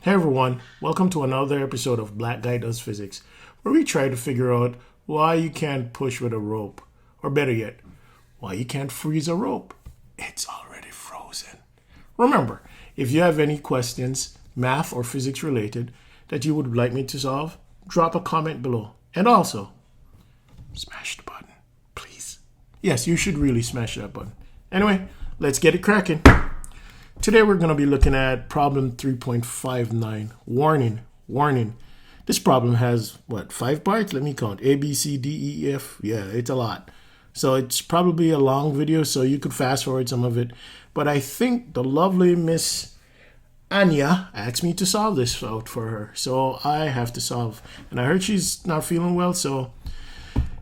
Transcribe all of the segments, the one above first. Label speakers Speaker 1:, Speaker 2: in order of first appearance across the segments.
Speaker 1: Hey everyone, welcome to another episode of Black Guy Does Physics, where we try to figure out why you can't push with a rope, or better yet, why you can't freeze a rope. It's already frozen. Remember, if you have any questions, math or physics related, that you would like me to solve, drop a comment below. And also, smash the button, please. Yes, you should really smash that button. Anyway, let's get it cracking. Today we're going to be looking at problem 3.59. Warning. This problem has, 5 parts? Let me count. A, B, C, D, E, F. Yeah, it's a lot. So it's probably a long video, so you could fast forward some of it. But I think the lovely Miss Anya asked me to solve this out for her. So I have to solve. And I heard she's not feeling well, so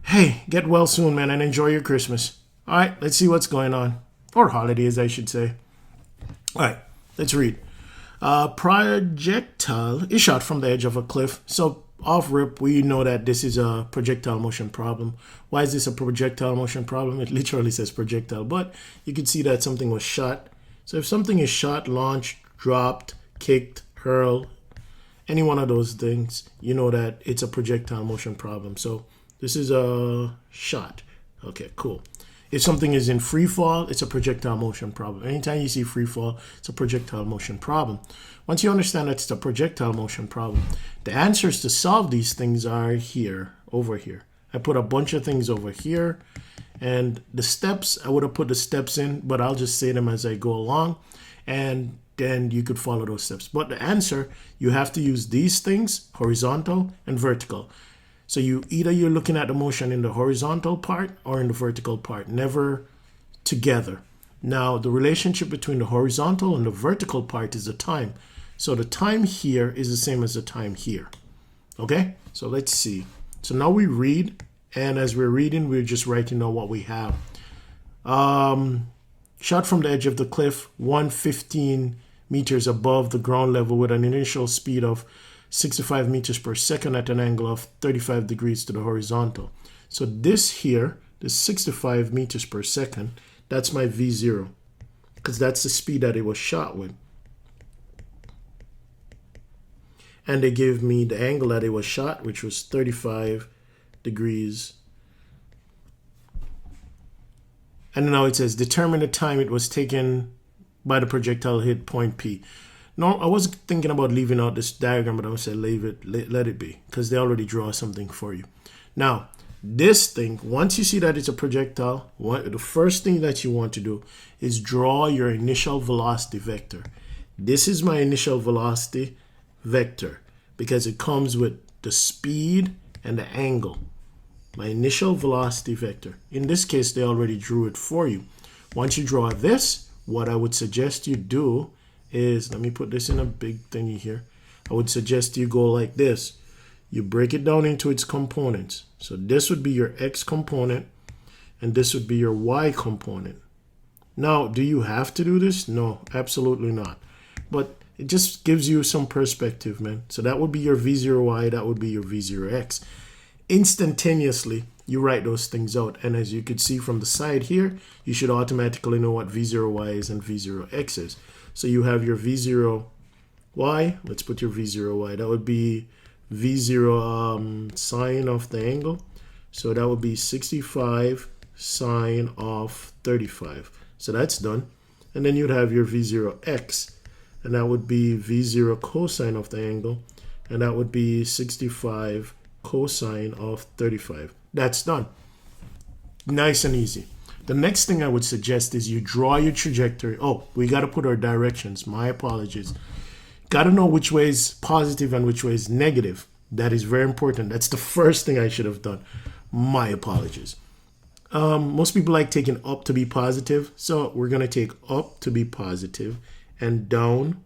Speaker 1: hey, get well soon, man, and enjoy your Christmas. All right, let's see what's going on. Or holidays, I should say. All right, let's read. Projectile is shot from the edge of a cliff. So off rip, we know that this is a projectile motion problem. Why is this a projectile motion problem? It literally says projectile, but you can see that something was shot. So if something is shot, launched, dropped, kicked, hurled, any one of those things, you know that it's a projectile motion problem. So this is a shot. Okay, cool. If something is in free fall, it's a projectile motion problem. Anytime you see free fall, it's a projectile motion problem. Once you understand that it's a projectile motion problem, the answers to solve these things are here, over here. I put a bunch of things over here, and the steps, I would have put the steps in, but I'll just say them as I go along, and then you could follow those steps. But the answer, you have to use these things, horizontal and vertical. So you're looking at the motion in the horizontal part or in the vertical part, never together. Now, the relationship between the horizontal and the vertical part is the time. So the time here is the same as the time here. Okay, so let's see. So now we read, and as we're reading, we're just writing down what we have. Shot from the edge of the cliff, 115 meters above the ground level with an initial speed of 65 meters per second at an angle of 35 degrees to the horizontal. So this here, the 65 meters per second, that's my V0, because that's the speed that it was shot with. And they gave me the angle that it was shot, which was 35 degrees. And now it says, determine the time it was taken by the projectile hit point P. No, I was thinking about leaving out this diagram, but I'm going to say let it be, because they already draw something for you. Now, this thing, once you see that it's a projectile, the first thing that you want to do is draw your initial velocity vector. This is my initial velocity vector, because it comes with the speed and the angle. My initial velocity vector. In this case, they already drew it for you. Once you draw this, what I would suggest you do is, let me put this in a big thingy here. I would suggest you go like this. You break it down into its components. So this would be your X component, and this would be your Y component. Now, do you have to do this? No, absolutely not. But it just gives you some perspective, man. So that would be your V0Y, that would be your V0X. Instantaneously, you write those things out. And as you could see from the side here, you should automatically know what V0Y is and V0X is. So you have your V0Y. Let's put your V0Y. That would be V0 sine of the angle. So that would be 65 sine of 35. So that's done. And then you'd have your V0X. And that would be V0 cosine of the angle. And that would be 65 cosine of 35. That's done. Nice and easy. The next thing I would suggest is you draw your trajectory. Oh, we got to put our directions. My apologies. Got to know which way is positive and which way is negative. That is very important. That's the first thing I should have done. My apologies. Most people like taking up to be positive. So we're going to take up to be positive and down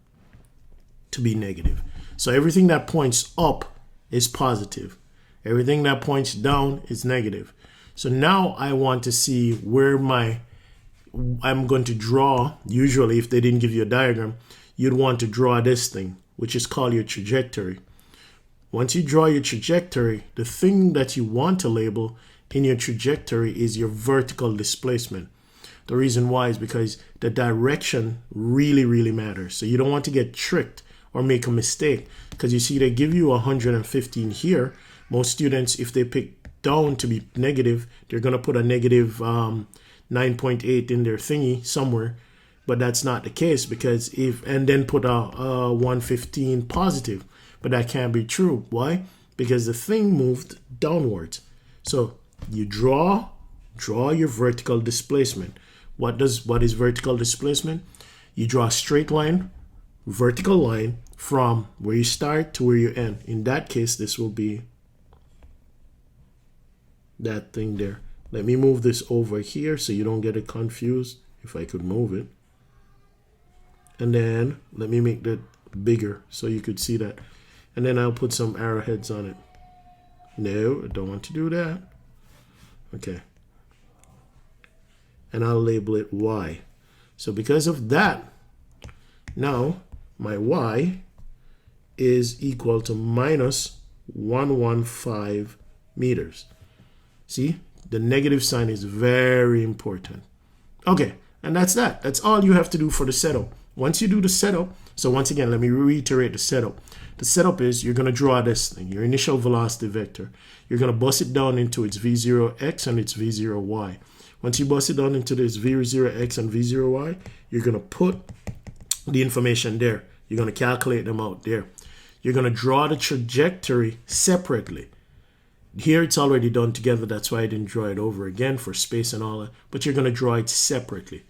Speaker 1: to be negative. So everything that points up is positive. Everything that points down is negative. So now I want to see where I'm going to draw. Usually if they didn't give you a diagram, you'd want to draw this thing, which is called your trajectory. Once you draw your trajectory, the thing that you want to label in your trajectory is your vertical displacement. The reason why is because the direction really matters. So you don't want to get tricked or make a mistake. Because you see, they give you 115 here. Most students, if they pick down to be negative, they're going to put a negative 9.8 in their thingy somewhere. But that's not the case, because and then put a 115 positive. But that can't be true. Why? Because the thing moved downwards. So you draw your vertical displacement. What is vertical displacement? You draw a straight line, vertical line from where you start to where you end. In that case, this will be that thing there. Let me move this over here so you don't get it confused, if I could move it. And then let me make that bigger so you could see that. And then I'll put some arrowheads on it. No, I don't want to do that. Okay. And I'll label it Y. So because of that, now my Y is equal to minus 115 meters. See, the negative sign is very important. Okay, and that's that. That's all you have to do for the setup. Once you do the setup, so once again, let me reiterate the setup. The setup is you're going to draw this thing, your initial velocity vector. You're going to bust it down into its V0x and its V0y. Once you bust it down into this V0x and V0y, you're going to put the information there. You're going to calculate them out there. You're going to draw the trajectory separately. Here it's already done together. That's why I didn't draw it over again for space and all that. But you're going to draw it separately.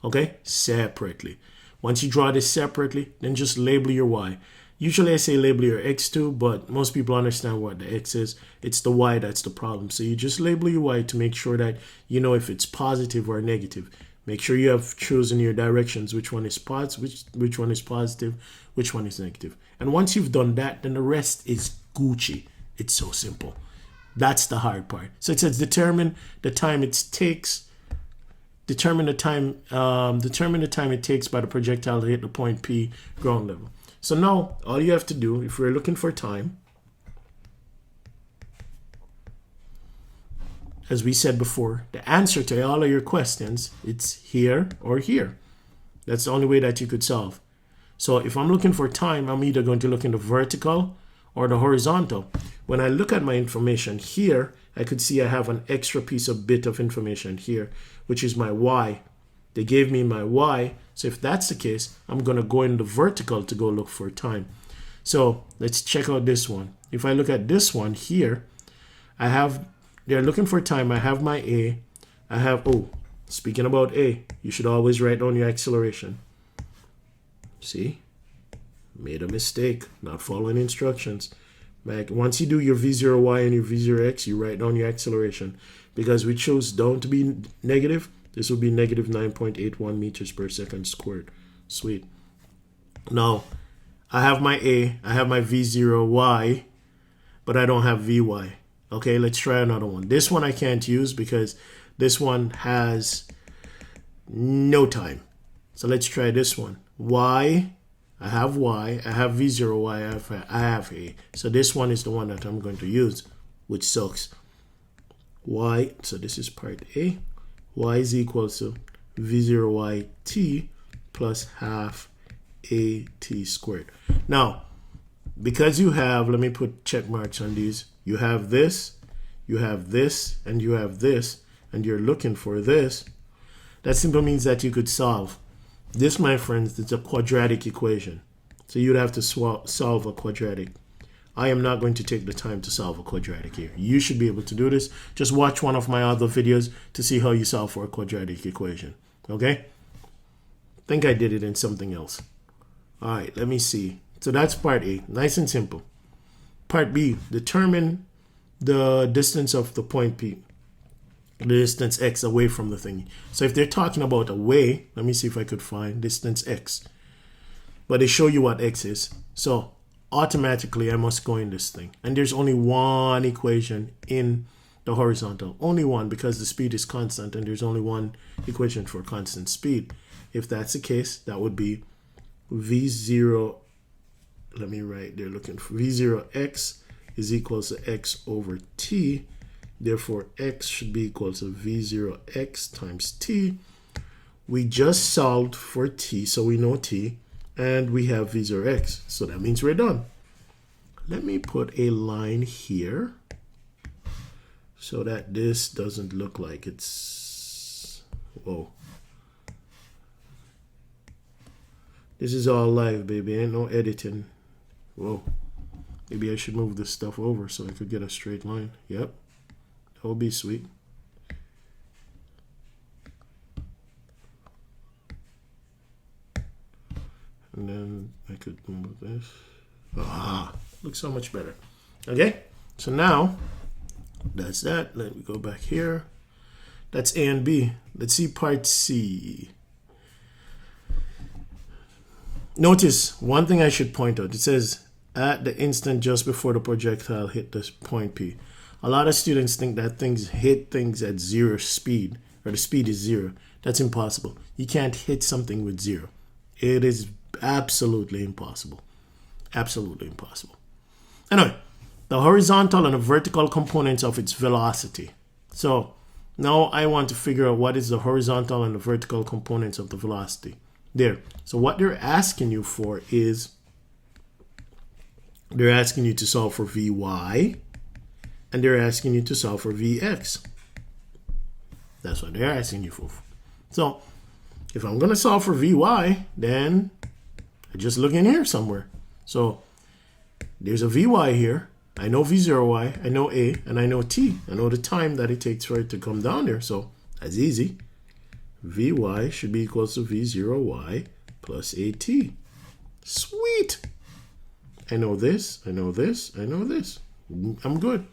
Speaker 1: Okay? Separately. Once you draw this separately, then just label your Y. Usually I say label your X2, but most people understand what the X is. It's the Y that's the problem. So you just label your Y to make sure that you know if it's positive or negative. Make sure you have chosen your directions, which one is positive, which one is positive, which one is negative. And once you've done that, then the rest is Gucci. It's so simple. That's the hard part. So it says determine the time it takes. Determine the time it takes by the projectile to hit the point P ground level. So now all you have to do, if we're looking for time, as we said before, the answer to all of your questions, it's here or here. That's the only way that you could solve. So if I'm looking for time, I'm either going to look in the vertical or the horizontal. When I look at my information here, I could see I have an extra piece of bit of information here, which is my Y. They gave me my Y. So if that's the case, I'm going to go in the vertical to go look for time. So let's check out this one. If I look at this one here, they're looking for time. I have my A. I have, speaking about A, you should always write down your acceleration. See? Made a mistake, not following instructions. Once you do your V0Y and your V0X, you write down your acceleration. Because we chose down to be negative, this will be negative 9.81 meters per second squared. Sweet. Now, I have my A, I have my V0Y, but I don't have VY. Okay, let's try another one. This one I can't use because this one has no time. So let's try this one. Y, I have Y, I have V0Y, I have A. So this one is the one that I'm going to use, which sucks. Y, so this is part A. Y is equal to V0YT plus half AT squared. Now, because you have, let me put check marks on these. You have this, and you have this, and you're looking for this. That simply means that you could solve. This, my friends, is a quadratic equation. So you'd have to solve a quadratic. I am not going to take the time to solve a quadratic here. You should be able to do this. Just watch one of my other videos to see how you solve for a quadratic equation. Okay? I think I did it in something else. All right, let me see. So that's part A. Nice and simple. Part B, determine the distance of the point P. The distance X away from the thingy. So if they're talking about away, let me see if I could find distance X. But they show you what X is. So automatically I must go in this thing. And there's only one equation in the horizontal. Only one, because the speed is constant and there's only one equation for constant speed. If that's the case, that would be V0, let me write, they're looking for V0X is equal to X over T. Therefore, X should be equal to V0X times T. We just solved for T, so we know T. and we have v0x. So that means we're done. Let me put a line here so that this doesn't look like it's, whoa. This is all live, baby. Ain't no editing. Whoa. Maybe I should move this stuff over so I could get a straight line. Yep. That would be sweet. And then I could move this. Ah, looks so much better. Okay. So now, that's that. Let me go back here. That's A and B. Let's see part C. Notice one thing I should point out. It says at the instant just before the projectile hit this point P. A lot of students think that things hit things at 0 speed, or the speed is 0. That's impossible. You can't hit something with 0. It is absolutely impossible. Absolutely impossible. Anyway, the horizontal and the vertical components of its velocity. So now I want to figure out what is the horizontal and the vertical components of the velocity. There. So what they're asking you for is, they're asking you to solve for Vy, and they're asking you to solve for Vx. That's what they're asking you for. So if I'm going to solve for Vy, then I just look in here somewhere. So there's a Vy here. I know V0y, I know A, and I know T. I know the time that it takes for it to come down there. So that's easy. Vy should be equal to V0y plus AT. Sweet. I know this, I know this, I know this. I'm good.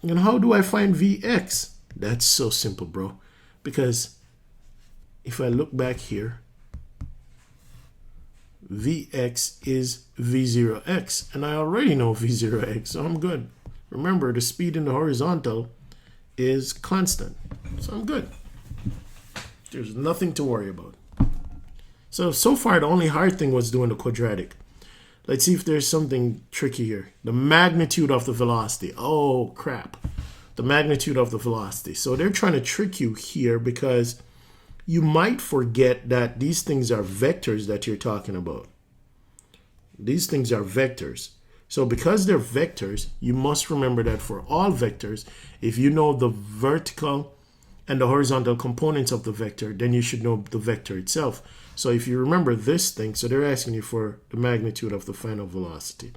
Speaker 1: And how do I find Vx? That's so simple, bro. Because if I look back here, Vx is V0x, and I already know V0x, so I'm good. Remember, the speed in the horizontal is constant, so I'm good. There's nothing to worry about. So far, the only hard thing was doing the quadratic. Let's see if there's something tricky here. The magnitude of the velocity. Oh, crap. The magnitude of the velocity. So they're trying to trick you here because you might forget that these things are vectors that you're talking about. These things are vectors. So because they're vectors, you must remember that for all vectors, if you know the vertical and the horizontal components of the vector, then you should know the vector itself. So if you remember this thing, so they're asking you for the magnitude of the final velocity.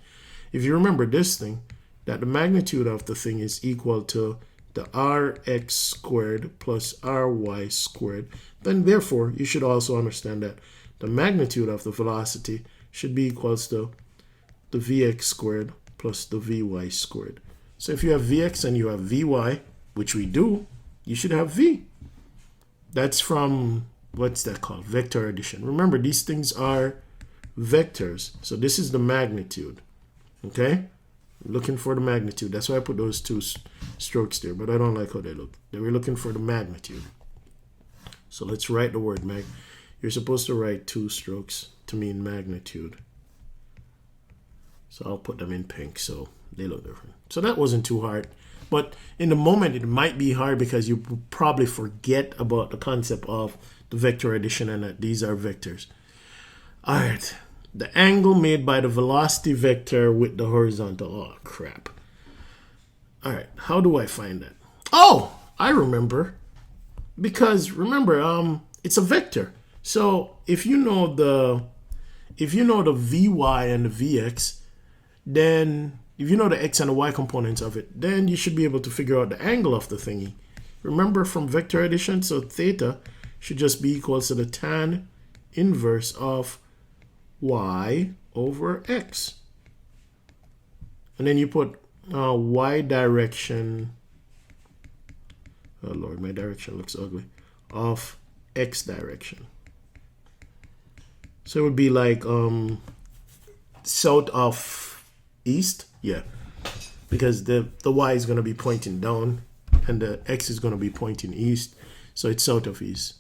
Speaker 1: If you remember this thing, that the magnitude of the thing is equal to the rx squared plus ry squared, then therefore you should also understand that the magnitude of the velocity should be equals to the vx squared plus the vy squared. So if you have vx and you have vy, which we do, you should have v. That's from, what's that called? Vector addition. Remember, these things are vectors. So this is the magnitude. Okay? Looking for the magnitude. That's why I put those two strokes there, but I don't like how they look. They were looking for the magnitude. So let's write the word mag. You're supposed to write two strokes to mean magnitude. So I'll put them in pink so they look different. So that wasn't too hard. But in the moment, it might be hard because you probably forget about the concept of the vector addition and that these are vectors. All right. The angle made by the velocity vector with the horizontal. Oh, crap. All right. How do I find that? Oh, I remember. Because remember, it's a vector. So if you know the Vy and the Vx, then if you know the x and the y components of it, then you should be able to figure out the angle of the thingy. Remember from vector addition, so theta should just be equal to the tan inverse of y over x. And then you put y direction, oh Lord, my direction looks ugly, of x direction. So it would be like south of east, yeah, because the y is going to be pointing down and the x is going to be pointing east, so it's south of east.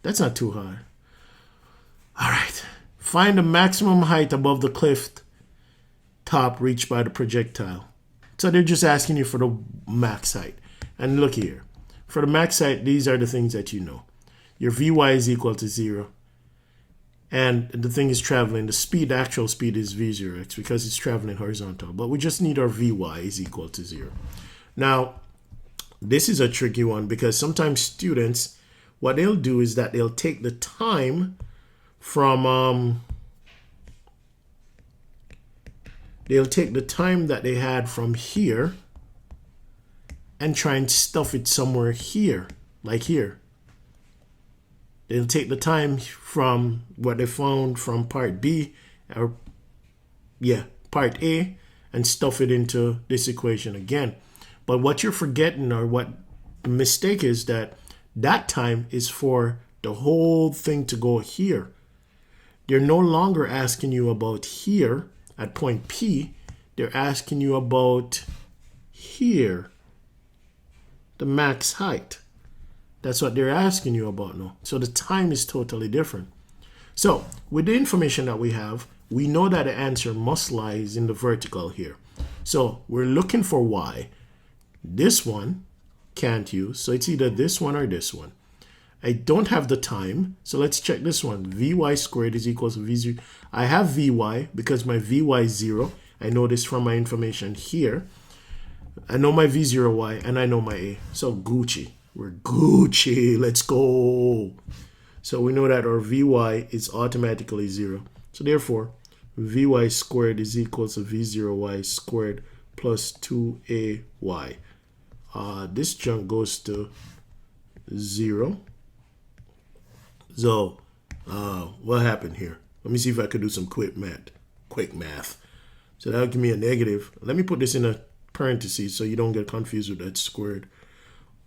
Speaker 1: That's not too hard. All right, find the maximum height above the cliff top reached by the projectile. So they're just asking you for the max height. And look here, for the max height, these are the things that you know. Your Vy is equal to 0. And the thing is traveling, the speed, the actual speed is v0x because it's traveling horizontal. But we just need our vy is equal to 0. Now, this is a tricky one because sometimes students, what they'll do is that they'll take the time from, they'll take the time that they had from here and try and stuff it somewhere here, like here. They'll take the time from what they found from part B, or part A, and stuff it into this equation again. But what you're forgetting, or what the mistake is, that time is for the whole thing to go here. They're no longer asking you about here at point P. They're asking you about here, the max height. That's what they're asking you about now. So the time is totally different. So with the information that we have, we know that the answer must lie in the vertical here. So we're looking for y. This one can't use, so it's either this one or this one. I don't have the time, so let's check this one. Vy squared is equal to v0. I have vy because my vy is 0. I know this from my information here. I know my v0y and I know my a. So Gucci. We're Gucci. Let's go. So we know that our vy is automatically 0. So therefore, vy squared is equal to v0y squared plus 2ay. This junk goes to 0. So what happened here? Let me see if I could do some quick math. So that'll give me a negative. Let me put this in a parentheses so you don't get confused with that squared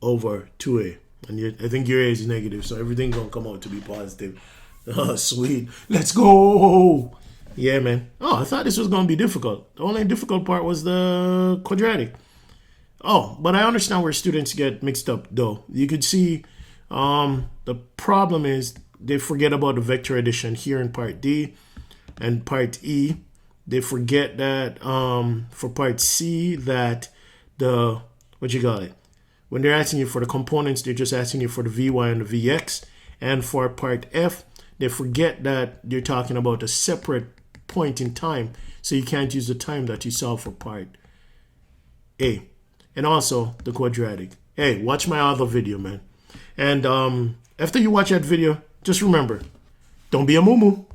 Speaker 1: over 2a. And I think your a is negative, so everything's going to come out to be positive. Oh, sweet. Let's go. Yeah, man. Oh, I thought this was going to be difficult. The only difficult part was the quadratic. Oh, but I understand where students get mixed up, though. You could see the problem is they forget about the vector addition here in part D and part E. They forget that for part C that the, when they're asking you for the components, they're just asking you for the Vy and the Vx. And for part F, they forget that you're talking about a separate point in time. So you can't use the time that you saw for part A. And also the quadratic. Hey, watch my other video, man. And after you watch that video, just remember, don't be a moo-moo.